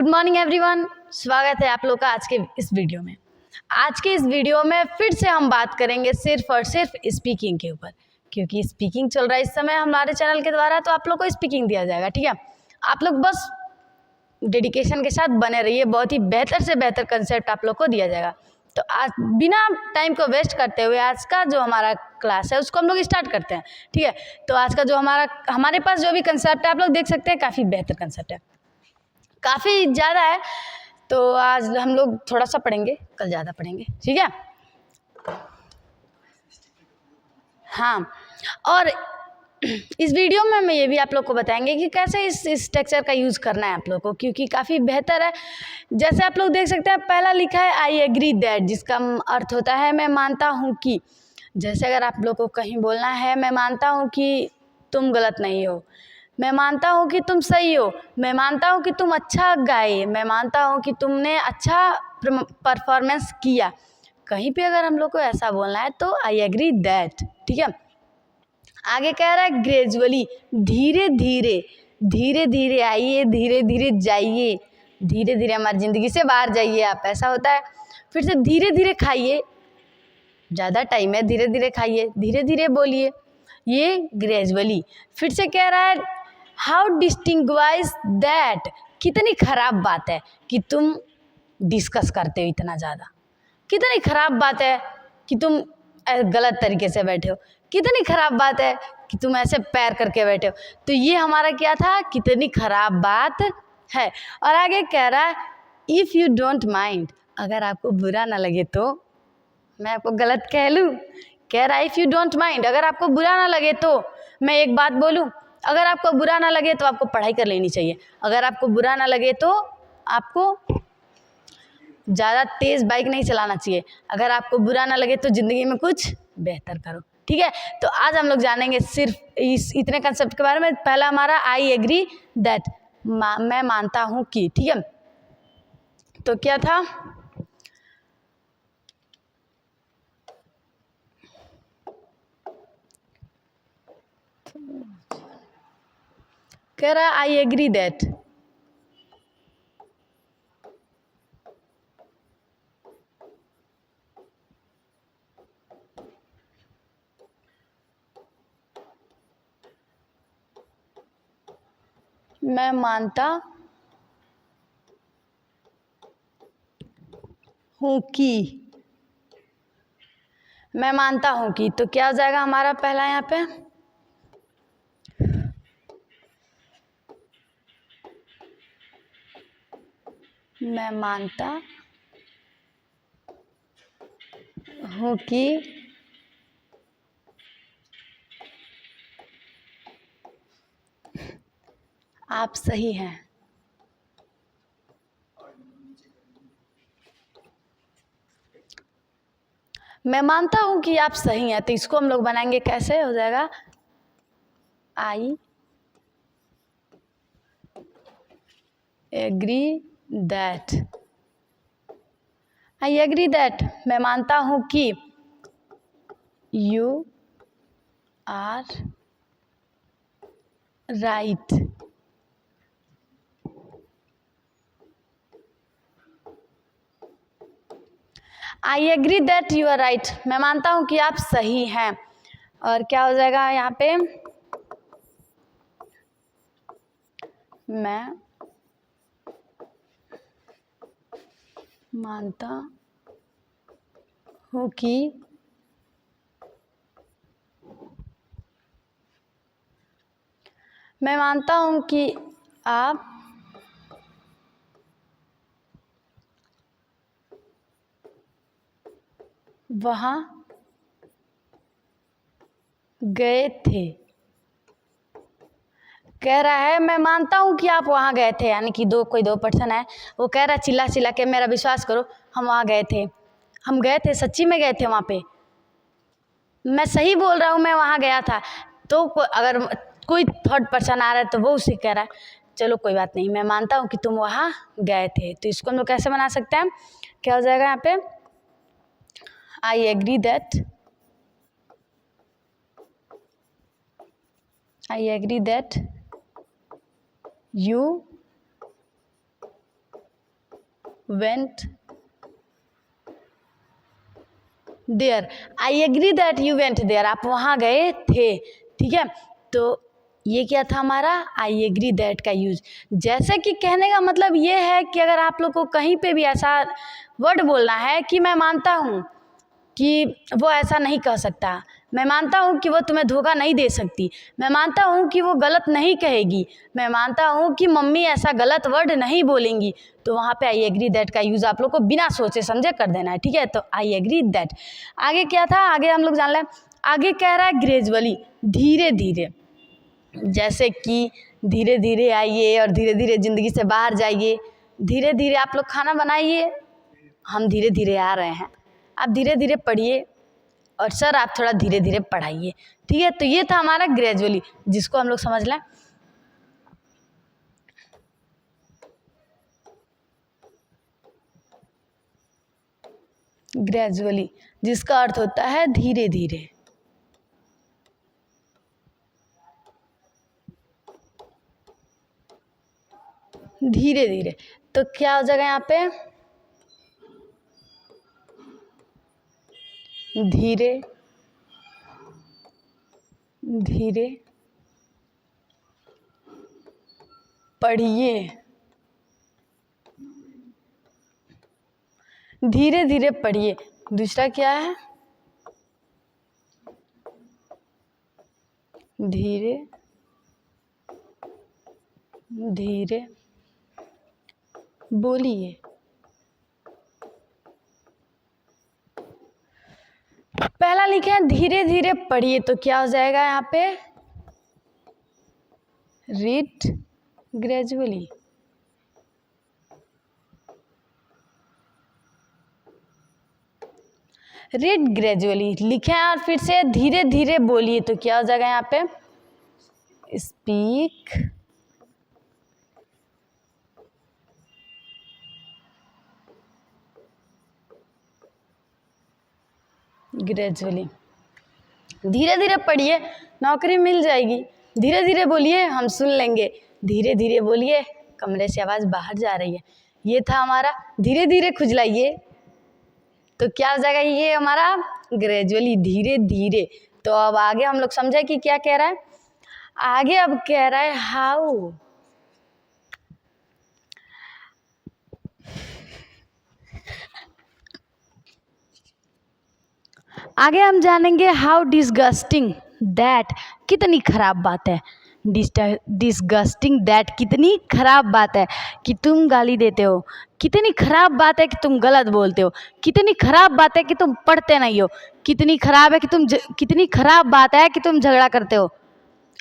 Good morning everyone, स्वागत है आप लोग का आज के इस वीडियो में। आज के इस वीडियो में फिर से हम बात करेंगे सिर्फ और सिर्फ स्पीकिंग के ऊपर, क्योंकि स्पीकिंग चल रहा है इस समय हमारे चैनल के द्वारा, तो आप लोग को स्पीकिंग दिया जाएगा। ठीक है, आप लोग बस डेडिकेशन के साथ बने रहिए, बहुत ही बेहतर से बेहतर कंसेप्ट आप लोग को दिया जाएगा। तो आज बिना टाइम को वेस्ट करते हुए आज का जो हमारा क्लास है उसको हम लोग स्टार्ट करते हैं। ठीक है, तो आज का जो हमारे पास जो भी कंसेप्ट है आप लोग देख सकते हैं, काफ़ी बेहतर कंसेप्ट है, काफ़ी ज़्यादा है। तो आज हम लोग थोड़ा सा पढ़ेंगे, कल ज़्यादा पढ़ेंगे। ठीक है, हाँ। और इस वीडियो में हम ये भी आप लोग को बताएंगे कि कैसे इस स्ट्रक्चर का यूज़ करना है आप लोग को, क्योंकि काफ़ी बेहतर है। जैसे आप लोग देख सकते हैं, पहला लिखा है आई एग्री दैट, जिसका अर्थ होता है मैं मानता हूँ कि। जैसे अगर आप लोग को कहीं बोलना है मैं मानता हूँ कि तुम गलत नहीं हो, मैं मानता हूँ कि तुम सही हो, मैं मानता हूँ कि तुम अच्छा गाए, मैं मानता हूँ कि तुमने अच्छा परफॉर्मेंस किया। कहीं पे अगर हम लोग को ऐसा बोलना है तो आई एग्री दैट। ठीक है, आगे कह रहा है ग्रेजुअली, धीरे धीरे, धीरे धीरे आइए, धीरे धीरे जाइए, धीरे धीरे हमारी ज़िंदगी से बाहर जाइए आप, ऐसा होता है। फिर से धीरे धीरे खाइए, ज़्यादा टाइम है, धीरे धीरे खाइए, धीरे धीरे बोलिए, ये ग्रेजुअली। फिर से कह रहा है हाउ डिस्टिंग्वाइज दैट, कितनी ख़राब बात है कि तुम डिस्कस करते हो इतना ज़्यादा, कितनी ख़राब बात है कि तुम गलत तरीके से बैठे हो, कितनी ख़राब बात है कि तुम ऐसे पैर करके बैठे हो। तो ये हमारा क्या था, कितनी ख़राब बात है। और आगे कह रहा है इफ़ यू डोंट माइंड, अगर आपको बुरा ना लगे तो, मैं आपको गलत कह लूँ, कह रहा है इफ़ यू डोंट माइंड, अगर आपको बुरा ना लगे तो। मैं एक बात बोलूँ, अगर आपको बुरा ना लगे तो आपको पढ़ाई कर लेनी चाहिए, अगर आपको बुरा ना लगे तो आपको ज़्यादा तेज़ बाइक नहीं चलाना चाहिए, अगर आपको बुरा ना लगे तो ज़िंदगी में कुछ बेहतर करो। ठीक है, तो आज हम लोग जानेंगे सिर्फ इस इतने कंसेप्ट के बारे में। पहला हमारा आई एग्री दैट, मैं मानता हूँ कि। ठीक है, तो क्या था, कह रहा है आई एग्री दैट, मैं मानता हूँ कि, मैं मानता हूँ कि। तो क्या हो जाएगा हमारा पहला यहाँ पे, मैं मानता हूँ कि आप सही हैं। मैं मानता हूँ कि आप सही हैं, तो इसको हम लोग बनाएंगे कैसे, हो जाएगा I agree that, I agree that, मैं मानता हूँ कि you are right, I agree that you are right, मैं मानता हूँ कि आप सही हैं। और क्या हो जाएगा यहाँ पे, मैं मानता हूँ कि मैं मानता हूँ कि आप वहाँ गए थे। कह रहा है मैं मानता हूँ कि आप वहाँ गए थे, यानी कि कोई दो पर्सन है, वो कह रहा है चिल्ला चिल्ला के मेरा विश्वास करो, हम वहाँ गए थे, हम गए थे, सच्ची में गए थे वहाँ पे, मैं सही बोल रहा हूँ, मैं वहाँ गया था। तो अगर कोई थर्ड पर्सन आ रहा है तो वो उसे कह रहा है चलो कोई बात नहीं, मैं मानता हूँ कि तुम वहाँ गए थे। तो इसको हम लोग कैसे बना सकते हैं, क्या हो जाएगा यहाँ पे, I agree that, I agree that you went there, I agree that you went there, आप वहाँ गए थे, ठीक है। तो ये क्या था हमारा आई एग्री दैट का यूज। जैसे कि कहने का मतलब ये है कि अगर आप लोग को कहीं पे भी ऐसा वर्ड बोलना है कि मैं मानता हूँ कि वो ऐसा नहीं कह सकता, मैं मानता हूँ कि वो तुम्हें धोखा नहीं दे सकती, मैं मानता हूँ कि वो गलत नहीं कहेगी, मैं मानता हूँ कि मम्मी ऐसा गलत वर्ड नहीं बोलेंगी, तो वहाँ पे आई एग्री दैट का यूज़ आप लोग को बिना सोचे समझे कर देना है, ठीक है। तो आई एग्री दैट। आगे क्या था, आगे हम लोग जान लें। आगे कह रहा है ग्रेजुअली, धीरे धीरे। जैसे कि धीरे धीरे आइए और धीरे धीरे ज़िंदगी से बाहर जाइए। धीरे धीरे आप लोग खाना बनाइए, हम धीरे धीरे आ रहे हैं, आप धीरे धीरे पढ़िए, और सर आप थोड़ा धीरे धीरे पढ़ाइए, ठीक है। तो ये था हमारा ग्रेजुअली, जिसको हम लोग समझ लें। ग्रेजुअली, जिसका अर्थ होता है धीरे धीरे। धीरे धीरे, तो क्या हो जाएगा यहाँ पे, धीरे धीरे पढ़िए, धीरे धीरे पढ़िए। दूसरा क्या है, धीरे धीरे बोलिए। पहला लिखे हैं धीरे धीरे पढ़िए, तो क्या हो जाएगा यहाँ पे, रीड ग्रेजुअली। रीड ग्रेजुअली लिखे हैं और फिर से धीरे धीरे बोलिए, तो क्या हो जाएगा यहाँ पे, स्पीक ग्रेजुअली। धीरे धीरे पढ़िए, नौकरी मिल जाएगी। धीरे धीरे बोलिए, हम सुन लेंगे। धीरे धीरे बोलिए, कमरे से आवाज़ बाहर जा रही है। ये था हमारा धीरे धीरे खुजलाइए, तो क्या हो जाएगा, ये हमारा ग्रेजुअली, धीरे धीरे। तो अब आगे हम लोग समझे कि क्या कह रहा है। आगे अब कह रहा है हाउ। आगे हम जानेंगे हाउ डिसगस्टिंग दैट, कितनी खराब बात है। डिसगस्टिंग दैट, कितनी खराब बात है कि तुम गाली देते हो, कितनी खराब बात है कि तुम गलत बोलते हो, कितनी खराब बात है कि तुम पढ़ते नहीं हो, कितनी खराब है कि कितनी खराब बात है कि तुम झगड़ा करते हो,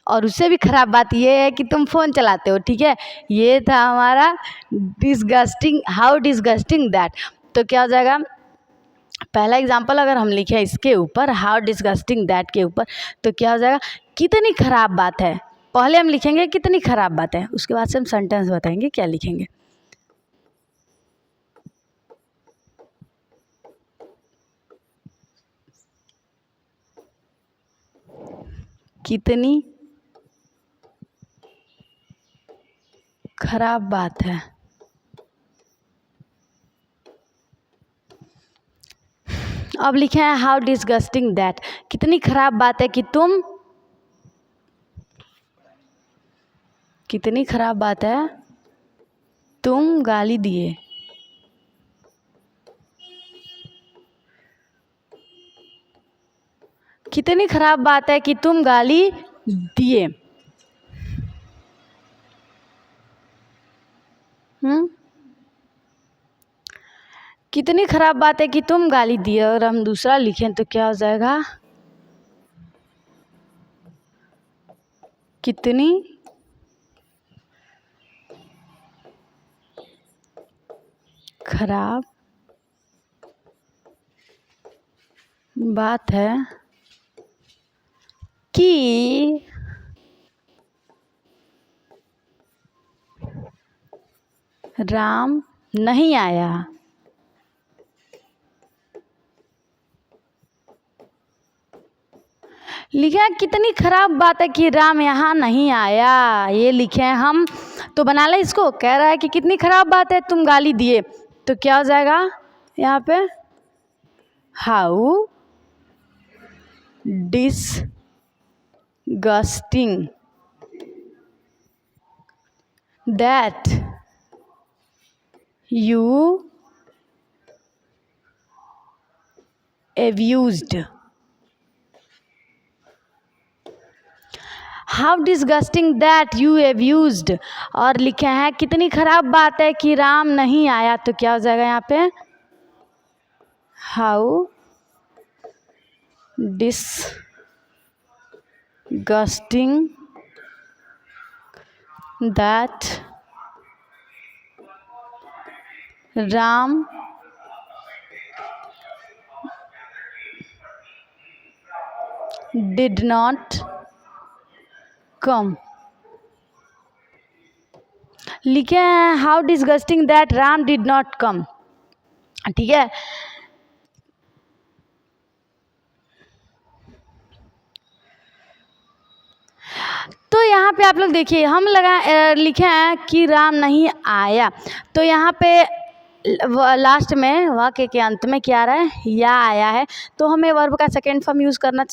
और उससे भी खराब बात ये है कि तुम फ़ोन चलाते हो, ठीक है। ये था हमारा डिसगस्टिंग, हाउ डिसगस्टिंग दैट। तो क्या हो जाएगा, पहला एग्जाम्पल अगर हम लिखें इसके ऊपर, हाउ डिसगस्टिंग दैट के ऊपर, तो क्या हो जाएगा, कितनी खराब बात है। पहले हम लिखेंगे कितनी खराब बात है, उसके बाद से हम सेंटेंस बताएंगे क्या लिखेंगे। कितनी खराब बात है। अब लिखे हैं हाउ डिसगस्टिंग दैट, कितनी खराब बात है कि तुम, कितनी खराब बात है तुम गाली दिए। कितनी खराब बात है कि तुम गाली दिए। कितनी खराब बात है कि तुम गाली दिए। और हम दूसरा लिखें तो क्या हो जाएगा, कितनी खराब बात है कि राम नहीं आया। लिखा है कितनी खराब बात है कि राम यहाँ नहीं आया, ये लिखे हैं हम। तो बना ले इसको, कह रहा है कि कितनी खराब बात है तुम गाली दिए, तो क्या हो जाएगा यहाँ पे, how disgusting that you abused. How disgusting that you abused. और लिखे हैं कितनी खराब बात है कि राम नहीं आया, तो क्या हो जाएगा यहाँ पे, how disgusting that Ram did not come. लिखे हैं how disgusting that Ram did not come, ठीक है। तो यहाँ पे आप लोग देखिए, हम लिखे हैं कि राम नहीं आया, तो यहाँ पे लास्ट में वाक्य के अंत में क्या आ रहा है, या आया है, तो हमें वर्ब का सेकेंड फॉर्म यूज़ करना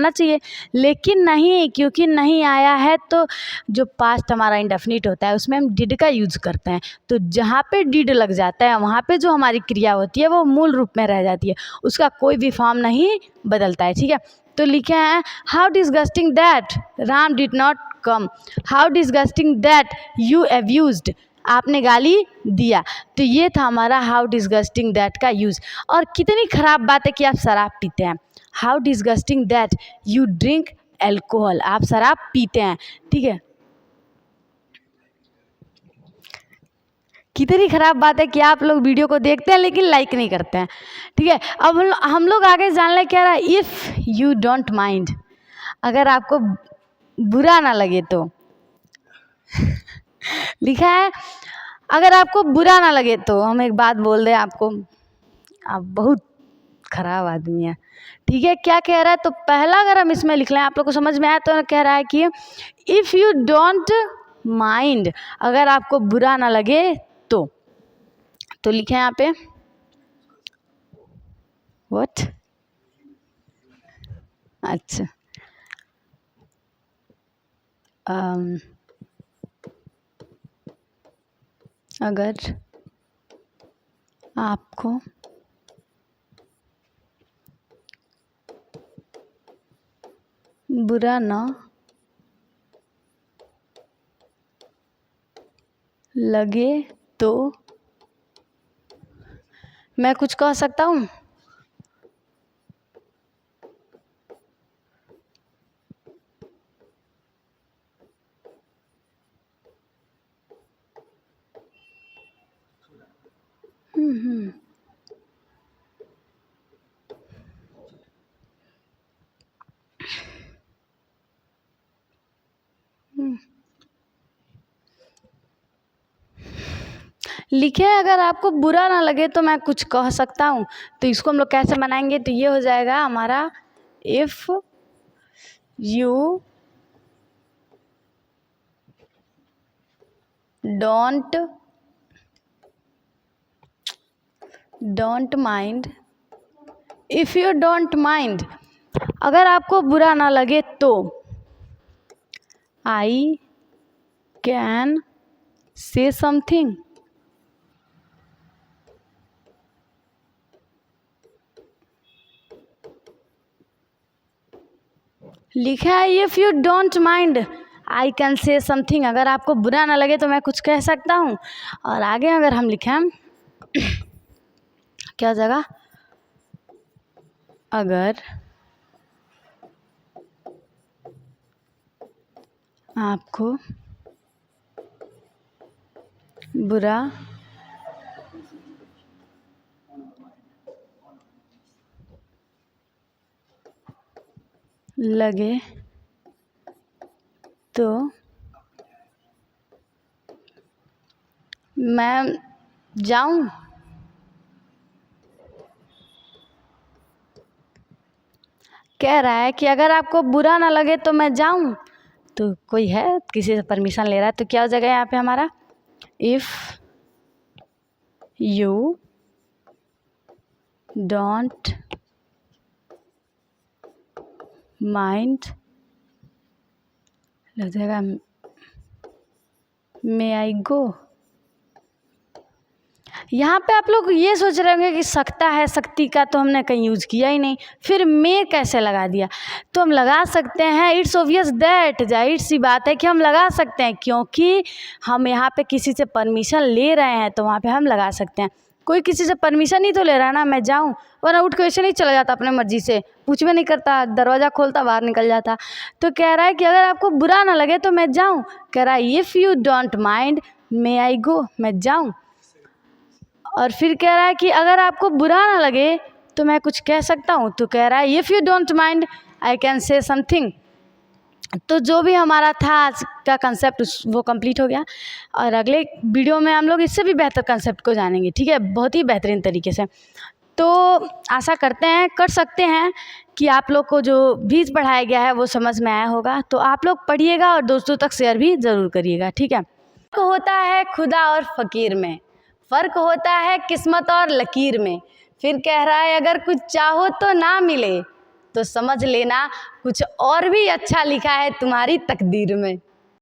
चाहिए, लेकिन नहीं, क्योंकि नहीं आया है तो जो पास्ट हमारा इंडेफिनिट होता है उसमें हम डिड का यूज़ करते हैं, तो जहाँ पे डिड लग जाता है वहाँ पे जो हमारी क्रिया होती है वो मूल रूप में रह जाती है, उसका कोई भी फॉर्म नहीं बदलता है, ठीक है। तो लिखे हैं how disgusting that Ram did not come, how disgusting that you abused, आपने गाली दिया, तो ये था हमारा हाउ डिसगस्टिंग दैट का यूज़। और कितनी ख़राब बात है कि आप शराब पीते हैं, how disgusting that you drink alcohol, आप शराब पीते हैं, ठीक है। कितनी ख़राब बात है कि आप लोग वीडियो को देखते हैं लेकिन लाइक नहीं करते हैं, ठीक है। अब हम लोग आगे जानना क्या रहा, इफ़ यू डोंट माइंड, अगर आपको बुरा ना लगे तो लिखा है अगर आपको बुरा ना लगे तो, हम एक बात बोल दें आपको, आप बहुत ख़राब आदमी है, ठीक है। क्या कह रहा है, तो पहला अगर हम इसमें लिख लें, आप लोग को समझ में आया, तो कह रहा है कि इफ़ यू डोंट माइंड, अगर आपको बुरा ना लगे तो लिखे यहाँ पे व्हाट, अच्छा अगर आपको बुरा ना लगे तो मैं कुछ कह सकता हूँ, लिखे अगर आपको बुरा ना लगे तो मैं कुछ कह सकता हूँ, तो इसको हम लोग कैसे बनाएंगे, तो ये हो जाएगा हमारा if you don't mind, if you don't mind, अगर आपको बुरा ना लगे तो आई कैन से समथिंग, लिखा है if you don't mind I can say something, अगर आपको बुरा ना लगे तो मैं कुछ कह सकता हूँ। और आगे अगर हम लिखें क्या हो जाएगा, अगर आपको बुरा लगे तो मैं जाऊं, कह रहा है कि अगर आपको बुरा ना लगे तो मैं जाऊं, तो कोई है किसी से परमिशन ले रहा है, तो क्या हो जाएगा यहाँ पे हमारा इफ़ यू डोंट माइंड, लग जाएगा मे आई गो। यहाँ पे आप लोग ये सोच रहे होंगे कि सकता है, शक्ति का तो हमने कहीं यूज़ किया ही नहीं, फिर मैं कैसे लगा दिया। तो हम लगा सकते हैं, इट्स ऑब्वियस दैट, जाहिर सी बात है कि हम लगा सकते हैं, क्योंकि हम यहाँ पे किसी से परमिशन ले रहे हैं तो वहाँ पे हम लगा सकते हैं। कोई किसी से परमिशन नहीं तो ले रहा है ना, मैं जाऊँ, वरना उठ के वैसे नहीं चला जाता अपने मर्जी से, पूछ भी नहीं करता, दरवाज़ा खोलता बाहर निकल जाता। तो कह रहा है कि अगर आपको बुरा ना लगे तो मैं जाऊँ। कह रहा है इफ़ यू डोंट माइंड मे आई गो, मैं जाऊँ। और फिर कह रहा है कि अगर आपको बुरा ना लगे तो मैं कुछ कह सकता हूँ। तो कह रहा है if you don't mind I can say something. तो जो भी हमारा था आज का कंसेप्ट वो कंप्लीट हो गया, और अगले वीडियो में हम लोग इससे भी बेहतर कंसेप्ट को जानेंगे, ठीक है, बहुत ही बेहतरीन तरीके से। तो आशा करते हैं, कर सकते हैं कि आप लोग को जो भी पढ़ाया गया है वो समझ में आया होगा। तो आप लोग पढ़िएगा और दोस्तों तक शेयर भी ज़रूर करिएगा, ठीक है। फ़र्क होता है खुदा और फ़कीर में, फ़र्क होता है किस्मत और लकीर में। फिर कह रहा है अगर कुछ चाहो तो ना मिले तो समझ लेना कुछ और भी अच्छा लिखा है तुम्हारी तकदीर में।